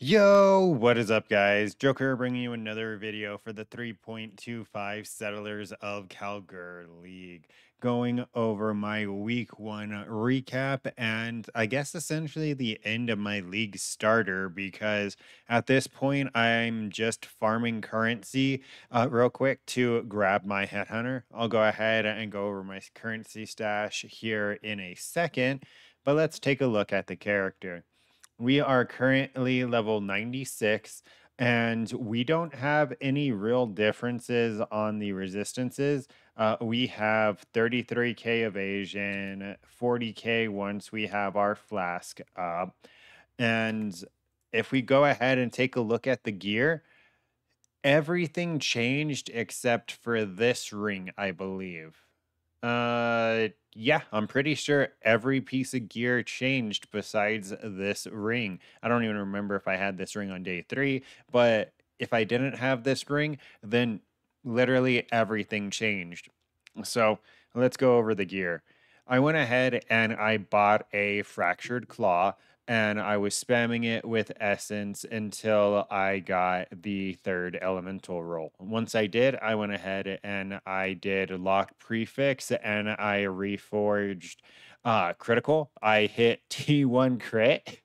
Yo, what is up, guys? Joker bringing you another video for the 3.25 Settlers of Kalguur League. Going over my week one recap and I guess essentially the end of my league starter because at this point I'm just farming currency real quick to grab my headhunter. I'll go ahead and go over my currency stash here in a second, but let's take a look at the character. We are currently level 96, and we don't have any real differences on the resistances. We have 33k evasion, 40k once we have our flask up. And if we go ahead and take a look at the gear, everything changed except for this ring, I believe. Yeah, I'm pretty sure every piece of gear changed besides this ring. I don't even remember if I had this ring on day 3, but if I didn't have this ring, then literally everything changed. So let's go over the gear. I went ahead and I bought a fractured claw and I was spamming it with essence until I got the third elemental roll. Once I did, I went ahead and I did lock prefix and I reforged critical. I hit T1 crit.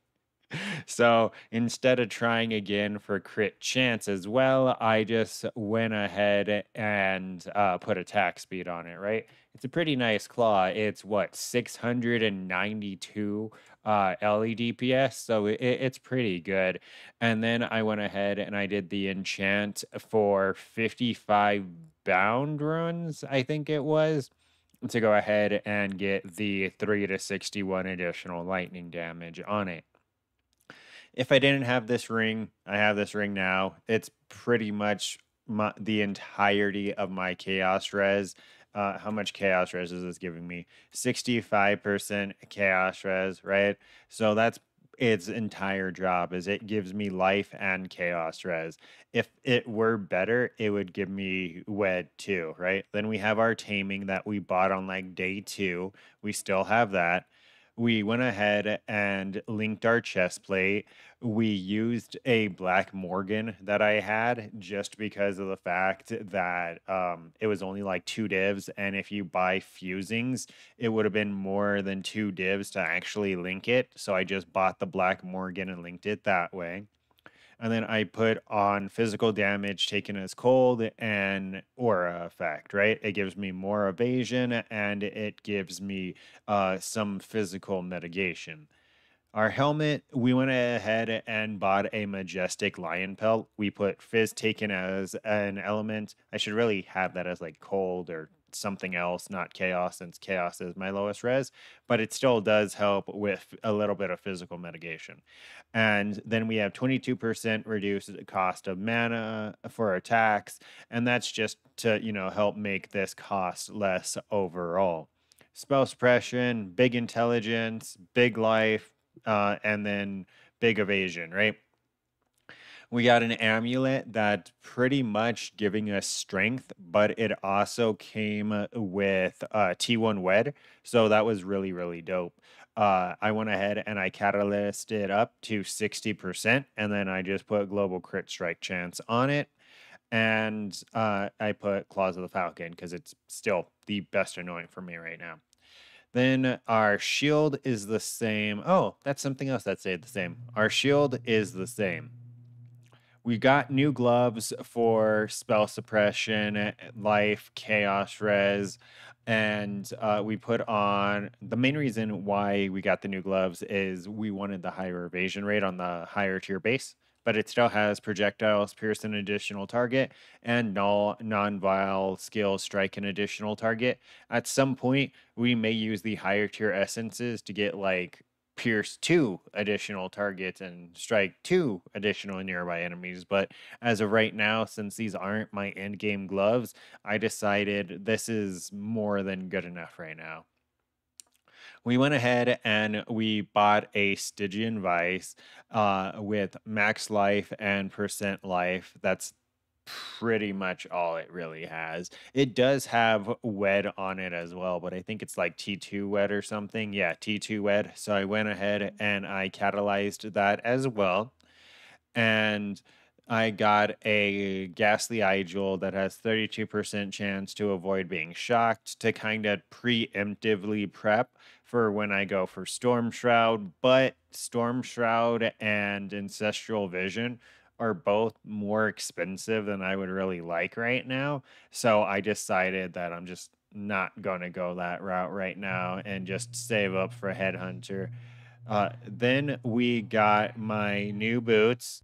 So instead of trying again for crit chance as well, I just went ahead and put attack speed on it, right? It's a pretty nice claw. It's what, 692 LE DPS, so it's pretty good. And then I went ahead and I did the enchant for 55 bound runes, I think it was, to go ahead and get the 3 to 61 additional lightning damage on it. If I didn't have this ring, I have this ring now. It's pretty much the entirety of my chaos res. How much chaos res is this giving me? 65% chaos res, right? So that's its entire job is it gives me life and chaos res. If it were better, it would give me wed too, right? Then we have our taming that we bought on like day 2. We still have that. We went ahead and linked our chest plate. We used a Black Morgan that I had just because of the fact that it was only like 2 divs. And if you buy fusings, it would have been more than 2 divs to actually link it. So I just bought the Black Morgan and linked it that way. And then I put on physical damage taken as cold and aura effect, right? It gives me more evasion and it gives me some physical mitigation. Our helmet, we went ahead and bought a majestic lion pelt. We put fizz taken as an element. I should really have that as like cold or something else, not chaos, since chaos is my lowest res, but it still does help with a little bit of physical mitigation. And then we have 22% reduced cost of mana for attacks, and that's just to, help make this cost less overall. Spell suppression, big intelligence, big life, and then big evasion, right? We got an amulet that pretty much giving us strength, but it also came with T1 wed, so that was really, really dope. I went ahead and I catalyzed it up to 60%, and then I just put global crit strike chance on it. And I put Claws of the Falcon because it's still the best annoying for me right now. Then our shield is the same. Oh, that's something else that stayed the same. Our shield is the same. We got new gloves for spell suppression, life, chaos res, and we put on the main reason why we got the new gloves is we wanted the higher evasion rate on the higher tier base, but it still has projectiles pierce an additional target and null non-vile skill strike an additional target. At some point, we may use the higher tier essences to get like pierce 2 additional targets and strike 2 additional nearby enemies. But as of right now, since these aren't my end game gloves, I decided this is more than good enough right now. We went ahead and we bought a Stygian Vice with max life and percent life. That's pretty much all it really has. It does have wed on it as well, but I think it's like T2 wed or something. Yeah, T2 wed. So I went ahead and I catalyzed that as well. and I got a ghastly eye jewel that has 32% chance to avoid being shocked to kind of preemptively prep for when I go for Storm Shroud. But Storm Shroud and Ancestral Vision are both more expensive than I would really like right now. So I decided that I'm just not going to go that route right now and just save up for Headhunter. Then we got my new boots.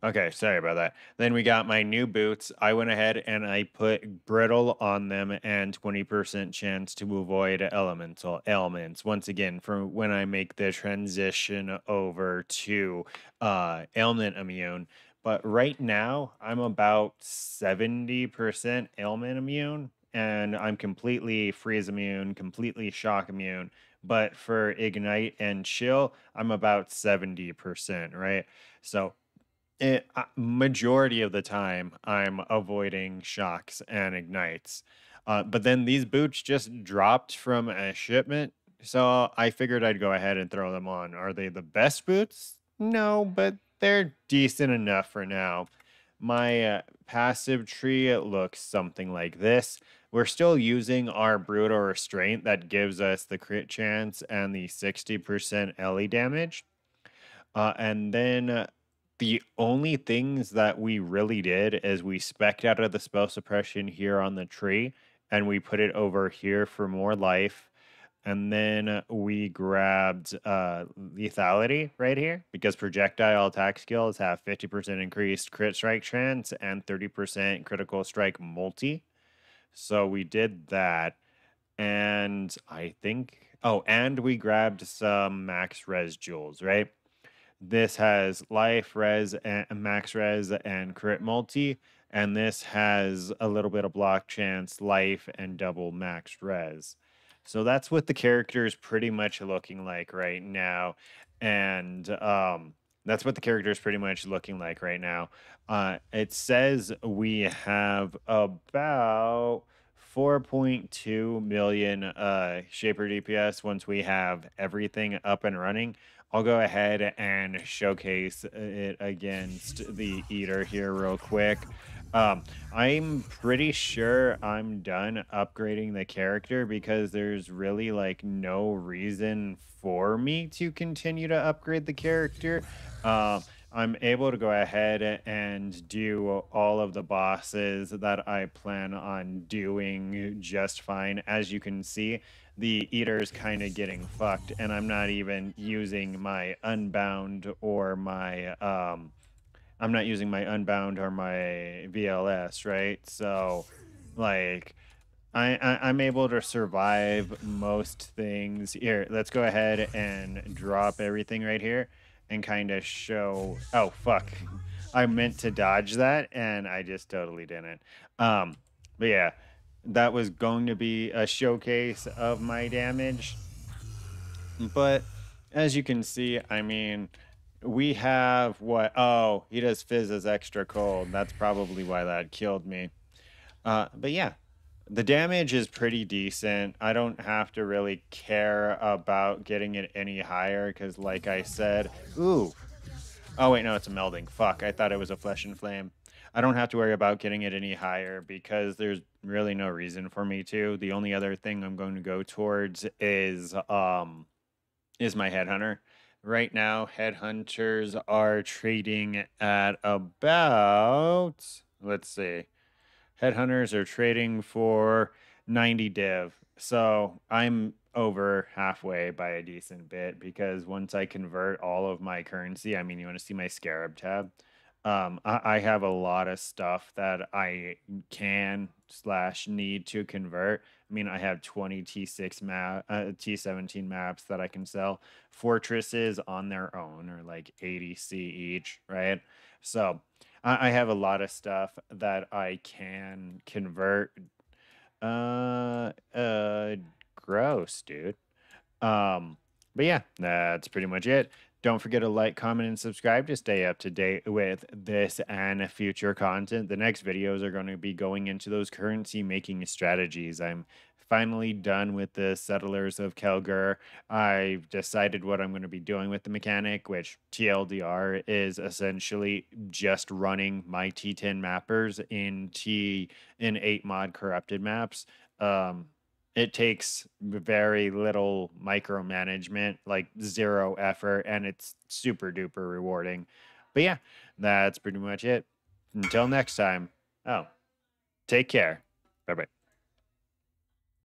Okay, sorry about that. Then we got my new boots. I went ahead and I put brittle on them and 20% chance to avoid elemental ailments. Once again, from when I make the transition over to ailment immune. But right now, I'm about 70% ailment immune, and I'm completely freeze immune, completely shock immune. But for ignite and chill, I'm about 70%, right? So majority of the time, I'm avoiding shocks and ignites. But then these boots just dropped from a shipment, so I figured I'd go ahead and throw them on. Are they the best boots? No, but they're decent enough for now. My passive tree looks something like this. We're still using our brutal restraint that gives us the crit chance and the 60% LE damage. And then the only things that we really did is we specced out of the spell suppression here on the tree and we put it over here for more life. And then we grabbed lethality right here because projectile attack skills have 50% increased crit strike chance and 30% critical strike multi. So we did that. And I think, oh, and we grabbed some max res jewels, right? This has life res and max res and crit multi, and this has a little bit of block chance, life, and double max res. So that's what the character is pretty much looking like right now. And that's what the character is pretty much looking like right now. It says we have about 4.2 million Shaper DPS once we have everything up and running. I'll go ahead and showcase it against the Eater here real quick. I'm pretty sure I'm done upgrading the character because there's really like no reason for me to continue to upgrade the character. I'm able to go ahead and do all of the bosses that I plan on doing just fine. As you can see, the Eater's kind of getting fucked, and I'm not even using my Unbound or my I'm not using my Unbound or my VLS, right? So, like, I'm able to survive most things. Here, let's go ahead and drop everything right here and kind of show. Oh fuck, I meant to dodge that and I just totally didn't. Um, but yeah, that was going to be a showcase of my damage. But as you can see, I mean, we have what? Oh, he does fizz as extra cold. That's probably why that killed me. But yeah, the damage is pretty decent. I don't have to really care about getting it any higher because, like I said, ooh. Oh, wait, no, it's a melding. Fuck, I thought it was a flesh and flame. I don't have to worry about getting it any higher because there's really no reason for me to. The only other thing I'm going to go towards is my headhunter. Right now, headhunters are trading at about, let's see, headhunters are trading for 90 div. So I'm over halfway by a decent bit because once I convert all of my currency, I mean, you want to see my scarab tab? I have a lot of stuff that I can slash need to convert. I mean, I have 20 T6 map, T17 maps that I can sell. Fortresses on their own are like 80C each, right? So I have a lot of stuff that I can convert. Uh, uh, Gross, dude. But yeah, that's pretty much it. Don't forget to like, comment, and subscribe to stay up to date with this and future content. The next videos are going to be going into those currency making strategies. I'm finally done with the Settlers of Kalguur. I've decided what I'm going to be doing with the mechanic, which TLDR is essentially just running my T10 mappers in 8 mod corrupted maps. Um, it takes very little micromanagement, like zero effort, and it's super duper rewarding. But yeah, that's pretty much it. Until next time. Oh, take care. Bye bye.